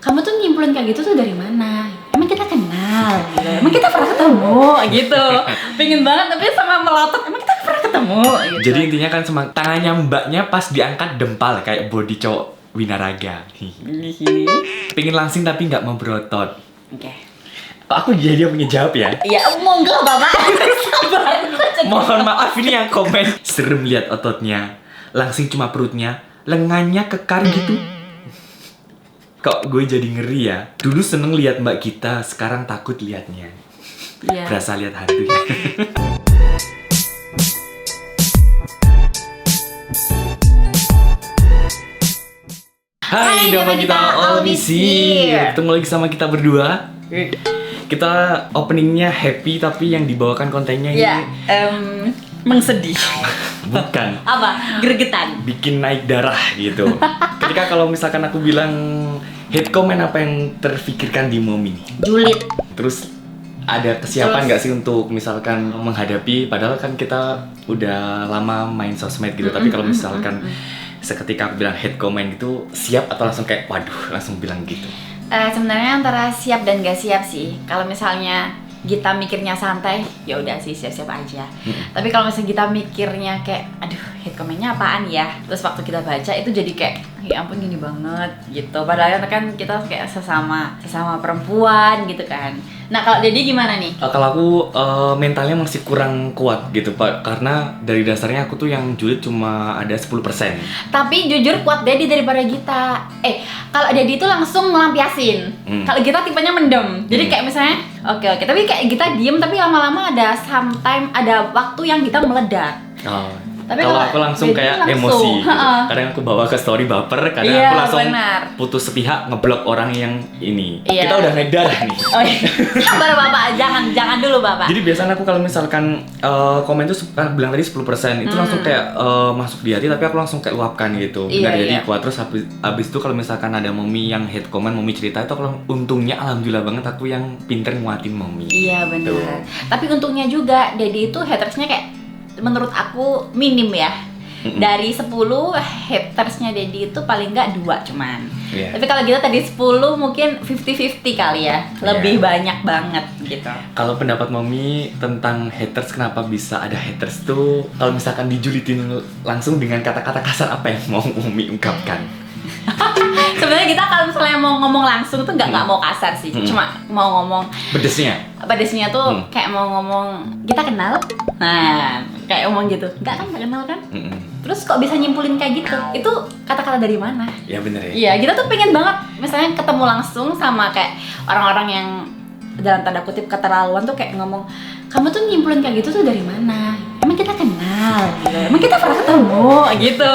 kamu tuh nyimpulin kayak gitu tuh dari mana? Emang kita kenal? Gitu. Emang kita pernah ketemu? Gitu. Pengen banget tapi sama melotot. Emang kita pernah ketemu? Gitu. Jadi intinya kan tangannya mbaknya pas diangkat dempal kayak body cowok Winaraga. Pengen langsing tapi nggak mau berotot. Oke. Kok aku jadi yang punya jawab ya? Iya, monggo Bapak. Sabar. Mohon maaf ini yang komen. Serem lihat ototnya. Langsing cuma perutnya, lengannya kekar gitu. Kok gue jadi ngeri ya? Dulu seneng lihat mbak kita, sekarang takut liatnya. Iya. Berasa lihat hantu ya. Hai, nama kita Albisir. Ketemu lagi sama kita berdua. Kita openingnya happy tapi yang dibawakan kontennya ini mengsedih. bukan. Apa? Gregetan. Bikin naik darah gitu. Ketika kalau misalkan aku bilang hate comment, apa yang terfikirkan di Momi nih? Julid. Terus ada kesiapan nggak sih untuk misalkan menghadapi, padahal kan kita udah lama main sosmed gitu, tapi kalau misalkan seketika aku bilang hate comment gitu, siap atau langsung kayak waduh langsung bilang gitu? Sebenarnya antara siap dan gak siap sih. Kalau misalnya kita mikirnya santai, ya udah sih siap-siap aja. Tapi kalau misalnya kita mikirnya kayak, aduh hate commentnya apaan ya? Terus waktu kita baca itu jadi kayak, ya ampun gini banget gitu. Padahal kan kita kayak sesama perempuan gitu kan. Nah kalau Dedi gimana nih? Kalau aku mentalnya masih kurang kuat gitu Pak, karena dari dasarnya aku tuh yang julid cuma ada 10%. Tapi jujur kuat Dedi daripada Gita. Kalau Dedi itu langsung melampiasin. Kalau Gita tipenya mendem. Jadi kayak misalnya, oke, tapi kayak Gita diem, tapi lama-lama ada waktu yang Gita meledak. Tapi kalau aku langsung kayak emosi gitu. Kadang aku bawa ke story baper, kadang aku langsung putus sepihak ngeblok orang yang ini. Kita udah naik darah nih. Oh iya. Sabar Bapak, jangan dulu Bapak. Jadi biasanya aku kalau misalkan komen tuh bilang tadi 10%, itu langsung kayak masuk di hati, tapi aku langsung kayak luapkan gitu. Jadi kuat. Terus habis itu kalau misalkan ada Momi yang hate comment, Momi cerita, itu kalau untungnya alhamdulillah banget aku yang pinter nguatin Momi. Iya benar. Tapi untungnya juga Dedi itu hatersnya kayak menurut aku minim ya. Dari 10 hatersnya Dedi itu paling nggak 2 cuman. Tapi kalau kita tadi 10 mungkin 50-50 kali ya. Lebih banyak banget gitu. Kalau pendapat Momi tentang haters, kenapa bisa ada haters tuh? Kalau misalkan dijulitin langsung dengan kata-kata kasar, apa yang mau Momi ungkapkan? Sebenarnya kita kalau misalnya mau ngomong langsung tuh nggak mau kasar sih, cuma mau ngomong pedesnya tuh kayak mau ngomong kita kenal, nah kayak ngomong gitu, nggak kenal kan? Terus kok bisa nyimpulin kayak gitu? Itu kata-kata dari mana? Ya bener ya. Iya, kita tuh pengen banget misalnya ketemu langsung sama kayak orang-orang yang dalam tanda kutip keterlaluan tuh kayak ngomong, kamu tuh nyimpulin kayak gitu tuh dari mana? Emang kita kenal? Gitu. Emang kita pernah ketemu? Gitu.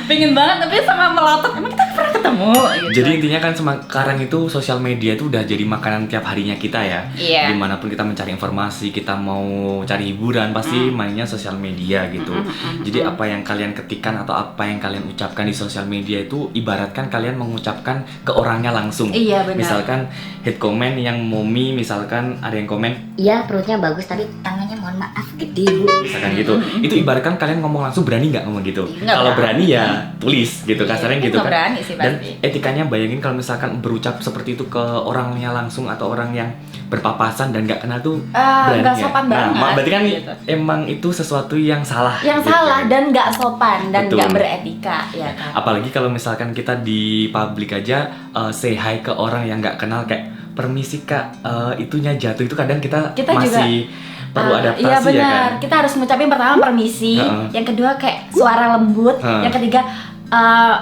Pengen banget tapi sama melotot, emang kita pernah ketemu? Gitu. Jadi intinya kan sekarang itu sosial media itu udah jadi makanan tiap harinya kita ya. Dimanapun kita mencari informasi, kita mau cari hiburan, pasti mainnya sosial media gitu. Jadi apa yang kalian ketikkan atau apa yang kalian ucapkan di sosial media itu ibaratkan kalian mengucapkan ke orangnya langsung. Iya benar. Misalkan hate comment yang Momi, misalkan ada yang komen, iya perutnya bagus tapi tangannya mohon maaf gede Bu. Misalkan gitu. Itu ibaratkan kalian ngomong langsung, berani nggak ngomong gitu? Kalau berani ya tulis gitu, kasarnya gitu kan. Berani sih, dan etikanya bayangin kalau misalkan berucap seperti itu ke orangnya langsung atau orang yang berpapasan dan nggak kenal tuh berani gak sopan banget. Nah, berarti kan gitu. Emang itu sesuatu yang salah. Yang gitu, salah kan? dan nggak sopan dan nggak beretika, ya kan. Apalagi kalau misalkan kita di publik aja say hi ke orang yang nggak kenal, kayak permisi kak, itunya jatuh, itu kadang kita masih juga perlu adaptasi. Iya benar, ya kan? kita harus ngucapin pertama permisi, yang kedua kayak suara lembut, yang ketiga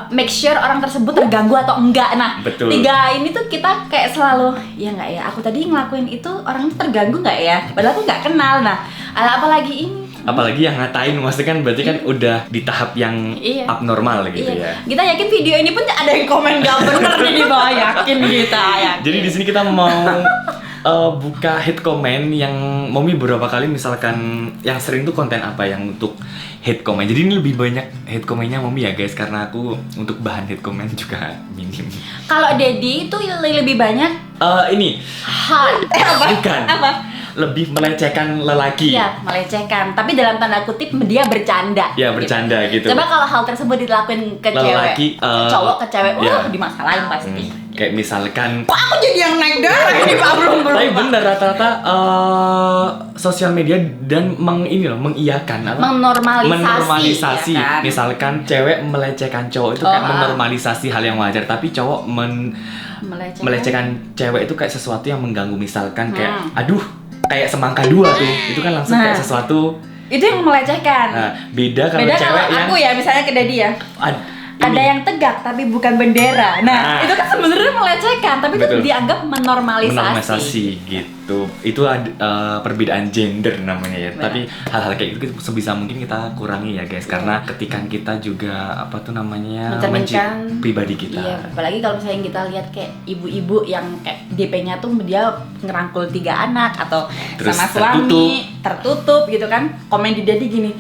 make sure orang tersebut terganggu atau enggak. Nah, tiga ini tuh kita kayak selalu, ya nggak ya, aku tadi ngelakuin itu orang itu terganggu nggak ya, padahal aku nggak kenal. Nah, apalagi ini, apalagi yang ngatain, maksudnya kan berarti kan udah di tahap yang abnormal gitu ya. Kita yakin video ini pun ada yang komen gak bener nih di bawah, yakin kita ya. Jadi di sini kita mau buka hate comment yang Momi beberapa kali, misalkan yang sering tuh konten apa yang untuk hate comment. Jadi ini lebih banyak hate commentnya Momi ya guys, karena aku untuk bahan hate comment juga minim. Kalau Dedi itu lebih banyak ini hot. bukan Apa? lebih melecehkan lelaki. Iya, melecehkan. Tapi dalam tanda kutip dia bercanda. Ya, bercanda gitu. Coba kalau hal tersebut dilakuin ke lelaki, cewek, cowok ke cewek, ya. dimasalahin pasti. Kayak misalkan, kok aku jadi yang naik darah ini Pak belum. Tapi bener rata-rata sosial media dan mengiyakan apa? Menormalisasi. Ya kan? Misalkan cewek melecehkan cowok itu kayak menormalisasi hal yang wajar, tapi cowok melecehkan cewek itu kayak sesuatu yang mengganggu. Misalkan kayak aduh, kayak semangka dua tuh. Itu kan langsung kayak sesuatu itu yang melecehkan. Nah, beda kalau cewek kalau yang aku ya misalnya ke Dedi ya. Ada yang tegak tapi bukan bendera. Nah, itu kan sebenarnya melecehkan, tapi itu dianggap menormalisasi gitu. Itu perbedaan gender namanya ya. Benar. Tapi hal-hal kayak itu sebisa mungkin kita kurangi ya guys, karena ketika kita juga mencerminkan pribadi kita. Iya, apalagi kalau misalnya kita lihat kayak ibu-ibu yang kayak DP-nya tuh dia ngerangkul 3 anak atau terus sama suami tertutup gitu kan. Komen di Dedi gini,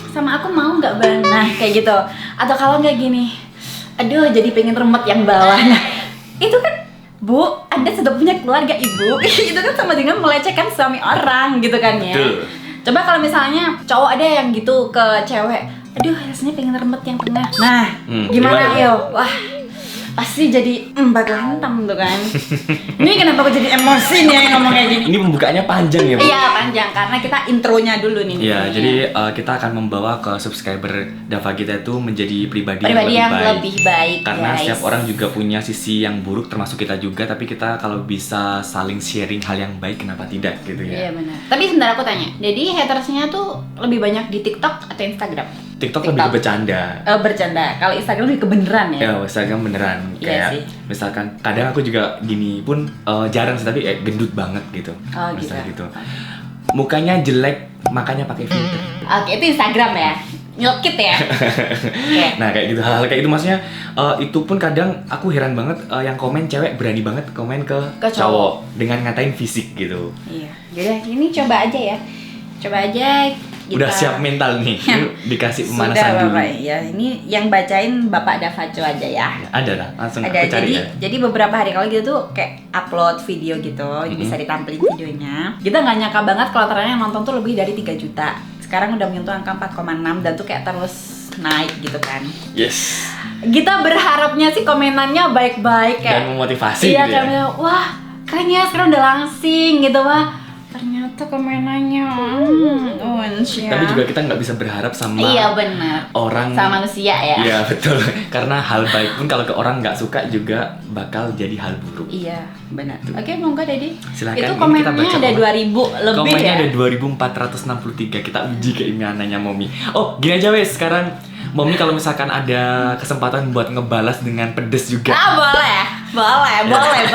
sama aku mau nggak Bang? Nah kayak gitu. Atau kalau nggak gini, aduh jadi pengen remet yang bawah. Nah itu kan Bu, Anda sudah punya keluarga Ibu. Itu kan sama dengan melecehkan suami orang gitu kan ya. Betul. Coba kalau misalnya cowok ada yang gitu ke cewek, aduh rasanya pengen remet yang tengah. Nah gimana yo? Wah pasti jadi bakal hentam tuh kan. Ini kenapa aku jadi emosi nih ngomong kayak gini? Ini pembukaannya panjang ya Bu? Iya panjang, karena kita intronya dulu nih. Iya, jadi kita akan membawa ke subscriber Dava kita itu menjadi pribadi yang lebih baik. Karena setiap orang juga punya sisi yang buruk, termasuk kita juga. Tapi kita kalau bisa saling sharing hal yang baik, kenapa tidak gitu ya? Iya benar. Tapi sebentar aku tanya, jadi hatersnya tuh lebih banyak di TikTok atau Instagram? TikTok lebih ke bercanda. Bercanda. Kalau Instagram lebih ke beneran ya? Ya, Instagram beneran. Kayak misalkan kadang aku juga gini pun jarang sih, tapi gendut banget gitu. Oh gitu. Mukanya jelek, makanya pakai filter. Oke, itu Instagram ya? Nyelkit ya? Nah kayak gitu, hal-hal kayak itu maksudnya itu pun kadang aku heran banget yang komen cewek berani banget komen ke cowok dengan ngatain fisik gitu. Iya. Jadi ini coba aja ya. Coba aja. Udah siap mental nih, dikasih pemanasan dulu. Bapak, ya. Ini yang bacain Bapak Davaco aja ya. Ada lah, langsung ada, aku cari ya. Jadi beberapa hari kalau gitu tuh kayak upload video gitu, bisa ditampilin videonya. Kita nggak nyangka banget kalau ternyata yang nonton tuh lebih dari 3 juta. Sekarang udah menyentuh angka 4,6 dan tuh kayak terus naik gitu kan. Yes. Kita berharapnya sih komenannya baik-baik kayak dan memotivasi iya, gitu ya. Wah, keren ya sekarang udah langsing gitu Wah. Ternyata komenannya tapi juga kita nggak bisa berharap sama orang sama manusia ya. Iya betul, karena hal baik pun kalau ke orang nggak suka juga bakal jadi hal buruk. Iya benar. Oke, monggo Dedi. Silakan. Itu komennya ada 2000 lebih komennya ya. Ada 2463. Kita uji keimanannya Momi. Oh gini aja wes, sekarang Momi kalau misalkan ada kesempatan buat ngebalas dengan pedes juga. Boleh banget.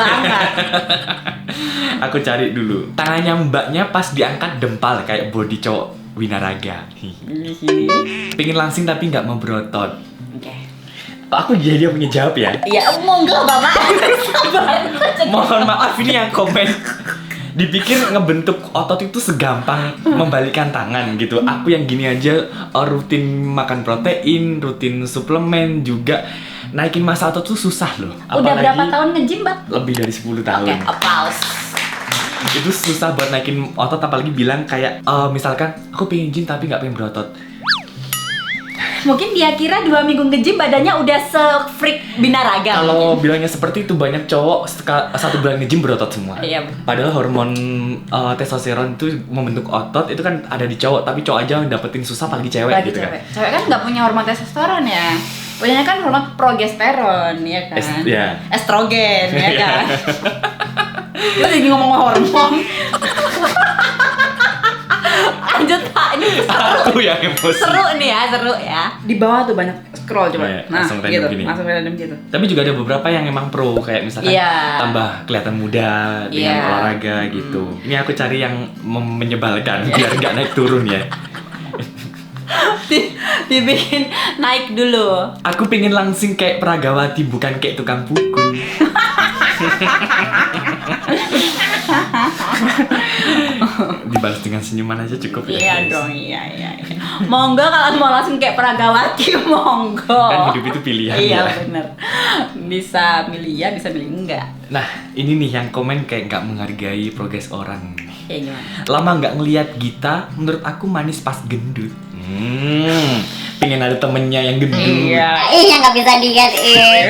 Aku cari dulu. Tangannya mbaknya pas diangkat dempal kayak body cowok Winaraga. Pengen langsing tapi nggak mau berotot. Oke. Aku jadi yang punya jawab ya. Iya, monggo Bapak. Mohon maaf ini yang komen. Dipikir ngebentuk otot itu segampang membalikkan tangan gitu. Aku yang gini aja rutin makan protein, rutin suplemen juga. Naikin massa otot tuh susah loh. Udah berapa tahun nge-gym, Bang? Lebih dari 10 tahun. Oke, applause. Itu susah buat naikin otot, apalagi bilang kayak misalkan aku pengen gym tapi nggak pengen berotot. Mungkin dia kira 2 minggu nge-gym badannya udah se-freak Binaraga. Kalau bilangnya seperti itu, banyak cowok 1 bulan nge-gym berotot semua. Iya. Padahal hormon testosteron itu membentuk otot itu kan ada di cowok, tapi cowok aja dapetin susah apalagi cewek gitu kan. Cewek kan nggak punya hormon testosteron ya. Punyanya kan hormon progesteron ya kan. Estrogen ya kan. Lu lagi ngomong hormon. Lanjut Pak, ini aku yang emosi. Seru ya. Di bawah tuh banyak scroll coba. Langsung random gitu, gini. langsung random gitu. Tapi juga ada beberapa yang memang pro, kayak misalkan tambah kelihatan muda dengan olahraga gitu. Ini aku cari yang menyebalkan biar nggak naik turun ya. Dibikin naik dulu. Aku pengen langsing kayak Pragawati, bukan kayak tukang pukul. Dibalas dengan senyuman aja cukup ya. Iya dong, iya. Monggo kalau mau langsung kayak Pragawati, monggo. Kan hidup itu pilihan ya. Iya bener. Bisa milih ya, bisa milih enggak. Nah, ini nih yang komen kayak nggak menghargai progres orang. Kayak gimana? Lama nggak ngelihat Gita, menurut aku manis pas gendut. Pengen ada temennya yang gendut. Iya. Yang nggak bisa dilihatin.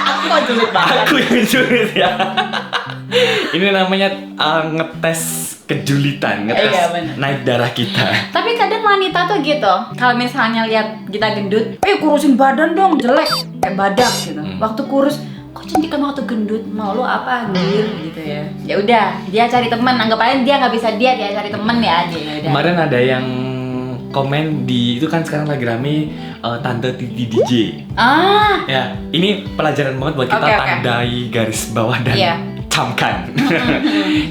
Aku kok julid banget. Aku yang julid ya. Ini namanya ngetes kejulitan, ngetes Iya, bener. naik darah kita. Tapi kadang wanita tuh gitu, kalau misalnya lihat kita gendut, kurusin badan dong, jelek kayak badak gitu. Waktu kurus, kok cantik kan waktu gendut, mau lo apa anjir gitu ya. Ya udah, dia cari teman, anggap aja dia nggak bisa diet ya, cari temen ya aja. Yaudah. Kemarin ada yang komen di itu kan sekarang lagi rame Tante Titi DJ. Ya, ini pelajaran banget buat kita tandai garis bawah dan camkan.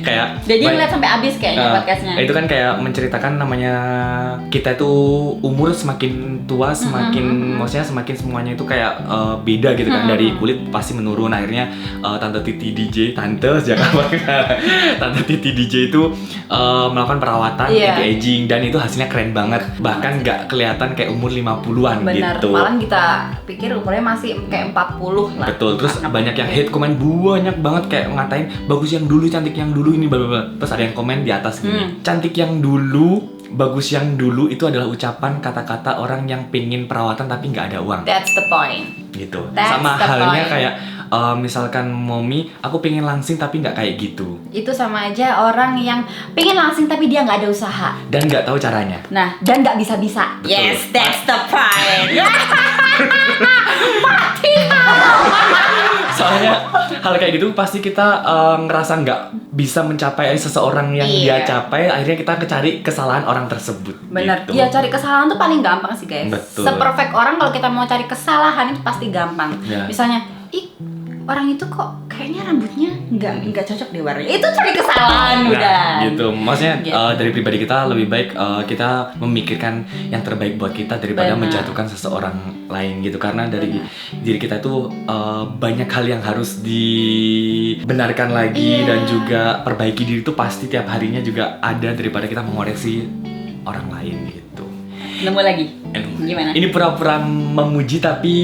Kayak jadi ngeliat sampai habis kayaknya podcastnya. Itu kan kayak menceritakan namanya kita itu umur semakin tua semakin maksudnya semakin semuanya itu kayak beda gitu kan, dari kulit pasti menurun. Akhirnya Tante Titi DJ, Tante Titi DJ itu melakukan perawatan anti-aging dan itu hasilnya keren banget. Bahkan nggak kelihatan kayak umur 50-an. Bener, gitu. malah kita pikir umurnya masih kayak 40 lah. Betul, terus banyak yang hate komen banyak banget kayak ngatain bagus yang dulu, cantik yang dulu ini blablabla. Terus ada yang komen di atas gini, cantik yang dulu, bagus yang dulu itu adalah ucapan kata-kata orang yang pengen perawatan tapi nggak ada uang. That's the point. Gitu. That's sama the halnya point. kayak misalkan Momi, aku pengen langsing tapi nggak kayak gitu. Itu sama aja orang yang pengen langsing tapi dia nggak ada usaha dan nggak tahu caranya. Nah, dan nggak bisa-bisa. Betul. Yes, that's the point. Soalnya hal kayak gitu pasti kita ngerasa nggak bisa mencapai seseorang yang dia capai, akhirnya kita cari kesalahan orang tersebut. Bener, gitu. ya cari kesalahan tuh paling gampang sih guys. Betul. Se-perfect orang kalau kita mau cari kesalahan itu pasti gampang. Ya. Misalnya, orang itu kok kayaknya rambutnya nggak cocok deh warnanya. Itu cari kesalahan udah. Gitu. Maksudnya Gitu. Dari pribadi kita lebih baik kita memikirkan yang terbaik buat kita daripada menjatuhkan seseorang lain gitu. Karena dari diri kita itu banyak hal yang harus dibenarkan lagi dan juga perbaiki diri itu pasti tiap harinya juga ada daripada kita mengoreksi orang lain gitu. Nemu lagi. Gimana? Ini pura-pura memuji tapi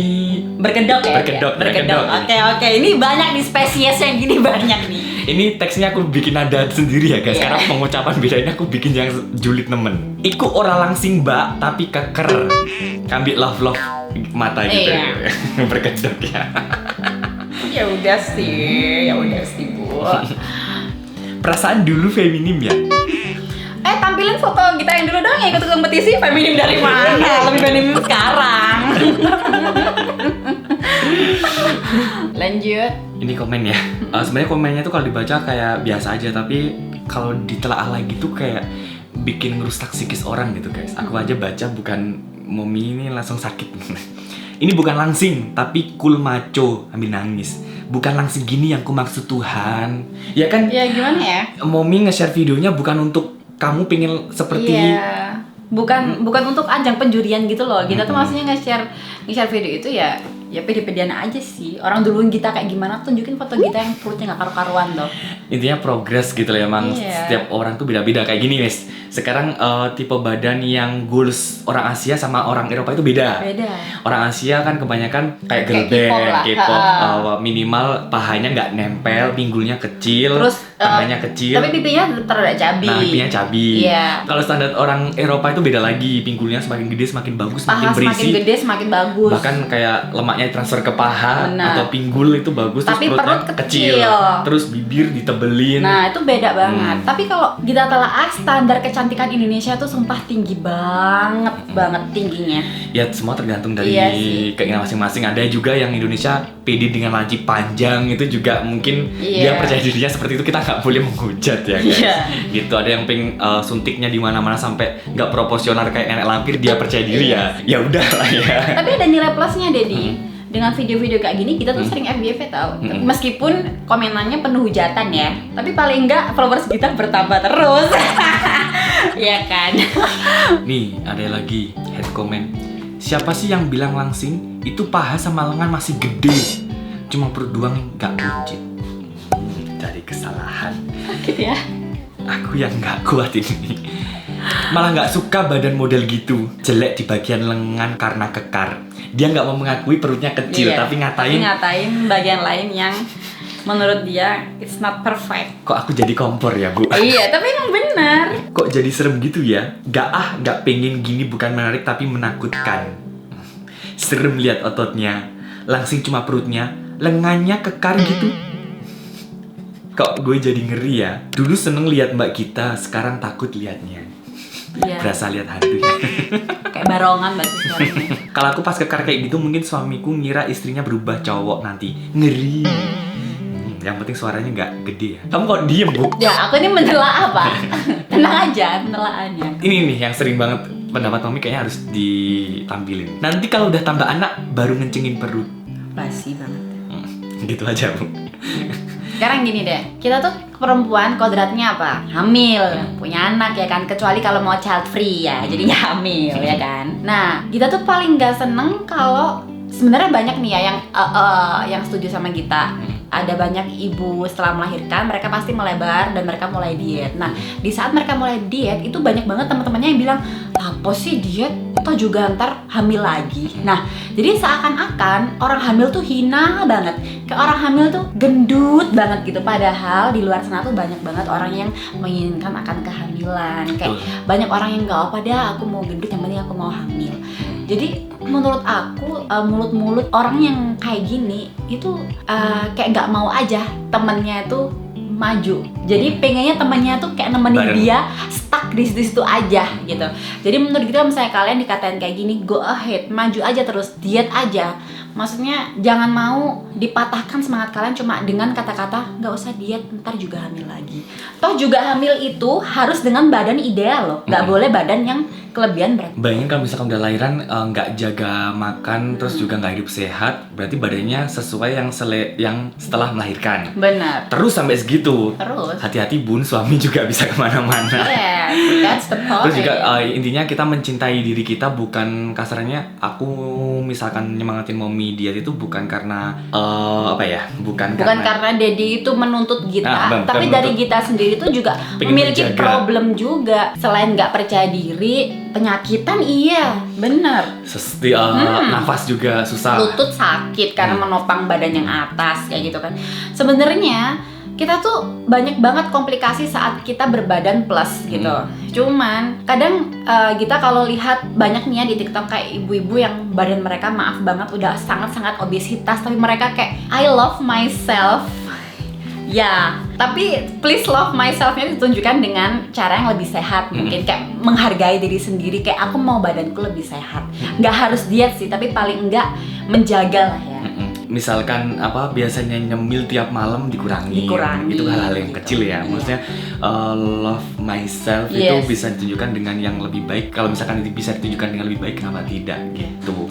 berkedok ya? Berkedok. Oke. Ini banyak di spesies yang gini banyak nih. Ini teksnya aku bikin nada sendiri ya guys. Karena pengucapan bedanya aku bikin yang julid nemen. Iku ora langsing mbak tapi keker. Kambil love mata gitu. Berkedok ya. Ya udah sih Bu. Perasaan dulu feminim ya. Tampilin foto kita yang dulu dong ya, ikut kompetisi feminim dari mana? Lebih feminim sekarang. Lanjut. Ini komen ya. Sebenarnya komennya tuh kalau dibaca kayak biasa aja, tapi kalau ditelaah lagi tuh kayak bikin ngerusak psikis orang gitu guys. Aku aja baca bukan Momi ini langsung sakit. Ini bukan langsing, tapi cool maco ambil nangis. Bukan langsing gini yang ku maksud Tuhan. Ya kan? Ya gimana ya? Momi nge-share videonya bukan untuk kamu pengen seperti bukan untuk ajang penjurian gitu loh. Kita tuh maksudnya nge-share video itu ya pede-pedean aja sih. Orang duluin kita kayak gimana, tunjukin foto kita yang perutnya gak karu-karuan loh. Intinya progres gitu lah emang. Setiap orang tuh beda-beda kayak gini guys. Sekarang tipe badan yang goals orang Asia sama orang Eropa itu beda. Orang Asia kan kebanyakan kayak girl band, K-pop, minimal pahanya nggak nempel, pinggulnya kecil, terus tangannya kecil. Tapi pipinya tetap rada cabi. Nah, pipinya cabi. Kalau standar orang Eropa itu beda lagi, pinggulnya semakin gede semakin bagus, semakin berisi. Semakin gede semakin bagus. Bahkan kayak lemaknya transfer ke paha atau pinggul itu bagus, tapi terus perutnya kecil. Terus bibir ditebelin. Nah, itu beda banget. Tapi kalau kita telaah standar kecantikan Indonesia tuh sumpah tinggi banget tingginya. Ya semua tergantung dari keinginan masing-masing. Ada juga yang Indonesia pede dengan laci panjang, itu juga mungkin dia percaya dirinya seperti itu, kita nggak boleh menghujat ya guys. Gitu, ada yang pengen suntiknya di mana-mana sampai nggak proporsional kayak nenek lampir, dia percaya diri ya udah lah ya. Tapi ada nilai plusnya Dedi. Dengan video-video kayak gini kita tuh sering FYP tau. Meskipun komenannya penuh hujatan ya, tapi paling enggak followers kita bertambah terus. Iya kan? Nih ada lagi head comment. Siapa sih yang bilang langsing itu paha sama lengan masih gede, cuma perut doang nggak buncit. Cari kesalahan. Gitu ya. Aku yang nggak kuat ini. Malah nggak suka badan model gitu, jelek di bagian lengan karena kekar. Dia nggak mau mengakui perutnya kecil, tapi ngatain bagian lain yang menurut dia it's not perfect. Kok aku jadi kompor ya, Bu? Iya, tapi emang benar. Kok jadi serem gitu ya? Gak pengen gini, bukan menarik tapi menakutkan. Serem lihat ototnya, langsing cuma perutnya, lengannya kekar gitu. Kok gue jadi ngeri ya? Dulu seneng lihat mbak kita, sekarang takut liatnya. Iya. Berasa lihat hantu ya. Kayak barongan berarti sekarang. Kalau aku pas kekar kayak gitu, mungkin suamiku ngira istrinya berubah cowok nanti. Ngeri. Yang penting suaranya nggak gede ya. Kamu kok diem, Bu? Ya, aku ini menelaah apa? Tenang aja penelaannya. Ini nih yang sering banget pendapat Mami kayaknya harus ditampilin. Nanti kalau udah tambah anak baru ngencengin perut. Basi banget. Gitu aja, Bu. Sekarang gini deh, kita tuh perempuan kodratnya apa? Hamil, punya anak ya kan, kecuali kalau mau child free ya, jadinya hamil ya kan. Nah, kita tuh paling gak seneng kalau sebenarnya banyak nih ya yang setuju sama kita. Ada banyak ibu setelah melahirkan mereka pasti melebar dan mereka mulai diet. Nah, di saat mereka mulai diet itu banyak banget teman-temannya yang bilang, apa sih diet? Toh juga ntar hamil lagi. Nah, jadi seakan-akan orang hamil tuh hina banget. Kayak orang hamil tuh gendut banget gitu. Padahal di luar sana tuh banyak banget orang yang menginginkan akan kehamilan. Kayak banyak orang yang gak apa dah, aku mau gendut, yang penting aku mau hamil. Jadi menurut aku mulut-mulut orang yang kayak gini itu kayak gak mau aja temennya itu maju. Jadi pengennya temennya tuh kayak nemenin dia stuck di situ-situ aja gitu. Jadi menurut kita misalnya kalian dikatain kayak gini, go ahead, maju aja terus, diet aja. Maksudnya jangan mau dipatahkan semangat kalian cuma dengan kata-kata nggak usah diet, ntar juga hamil lagi. Toh juga hamil itu harus dengan badan ideal loh, nggak boleh badan yang kelebihan berat. Bayangin kalau misalkan udah lahiran nggak jaga makan terus juga nggak hidup sehat, berarti badannya sesuai yang setelah melahirkan. Benar. Terus sampai segitu. Terus. Hati-hati Bun, suami juga bisa kemana-mana. Yeah, that's the point. Terus juga intinya kita mencintai diri kita, bukan kasarnya aku misalkan nyemangatin Mommy diet itu bukan karena bukan karena Dedi itu menuntut Gita, tapi dari Gita sendiri itu juga memiliki problem juga. Selain nggak percaya diri, penyakitan iya, bener. Nafas juga susah. Lutut sakit karena menopang badan yang atas kayak gitu kan. Sebenarnya kita tuh banyak banget komplikasi saat kita berbadan plus gitu. Cuman kadang kita kalau lihat banyak nih ya di TikTok kayak ibu-ibu yang badan mereka maaf banget udah sangat-sangat obesitas, tapi mereka kayak I love myself. Ya, tapi please love myself-nya ditunjukkan dengan cara yang lebih sehat. Mungkin kayak menghargai diri sendiri, kayak aku mau badanku lebih sehat. Nggak harus diet sih, tapi paling enggak menjaga lah ya. Misalkan biasanya nyemil tiap malam dikurangi. Itu hal-hal yang kecil ya. Maksudnya love myself itu bisa ditunjukkan dengan yang lebih baik. Kalau misalkan itu bisa ditunjukkan dengan lebih baik, kenapa tidak gitu.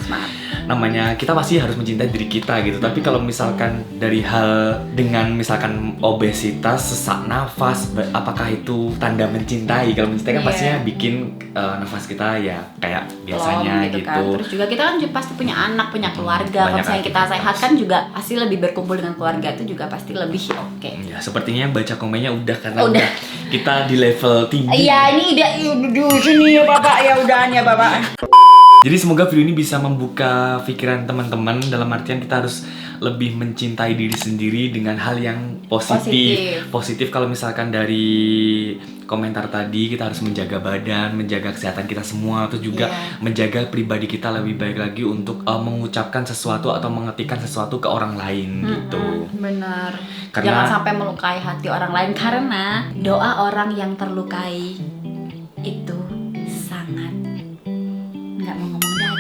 Namanya kita pasti harus mencintai diri kita gitu. Tapi kalau misalkan dari hal dengan misalkan obesitas, sesak nafas, apakah itu tanda mencintai? Kalau mencintai kan pastinya bikin nafas kita ya kayak biasanya gitu. Kan. Terus juga kita kan pasti punya anak, punya keluarga. Kalau misalnya kita sehat kan juga pasti lebih berkumpul dengan keluarga, itu juga pasti lebih oke. Ya, sepertinya baca komennya udah karena udah kita di level tinggi. Iya, ini udah sini ya Bapak, ya udahan ya Bapak. Jadi semoga video ini bisa membuka pikiran teman-teman, dalam artian kita harus lebih mencintai diri sendiri dengan hal yang positif. Kalau misalkan dari komentar tadi, kita harus menjaga badan, menjaga kesehatan kita semua, terus juga menjaga pribadi kita lebih baik lagi untuk mengucapkan sesuatu atau mengetikkan sesuatu ke orang lain gitu. Benar. Karena jangan sampai melukai hati orang lain, karena doa orang yang terlukai itu sangat nggak mau ngomong dah.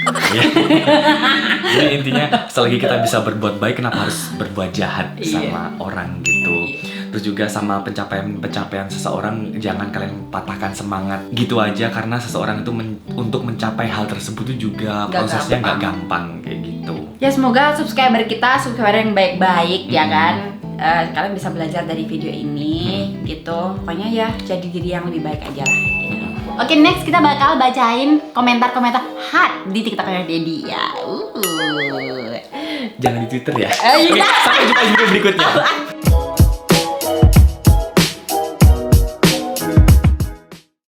Jadi intinya selagi kita bisa berbuat baik, kenapa harus berbuat jahat sama orang gitu. Terus juga sama pencapaian seseorang, jangan kalian patahkan semangat gitu aja, karena seseorang itu untuk mencapai hal tersebut itu juga prosesnya nggak gampang kayak gitu. Ya semoga subscriber yang baik-baik ya kan. Kalian bisa belajar dari video ini gitu. Pokoknya ya jadi diri yang lebih baik aja lah gitu. Oke, next kita bakal bacain komentar-komentar hot di TikToknya Dedi ya. Jangan di Twitter ya. Oke, sampai jumpa di video berikutnya.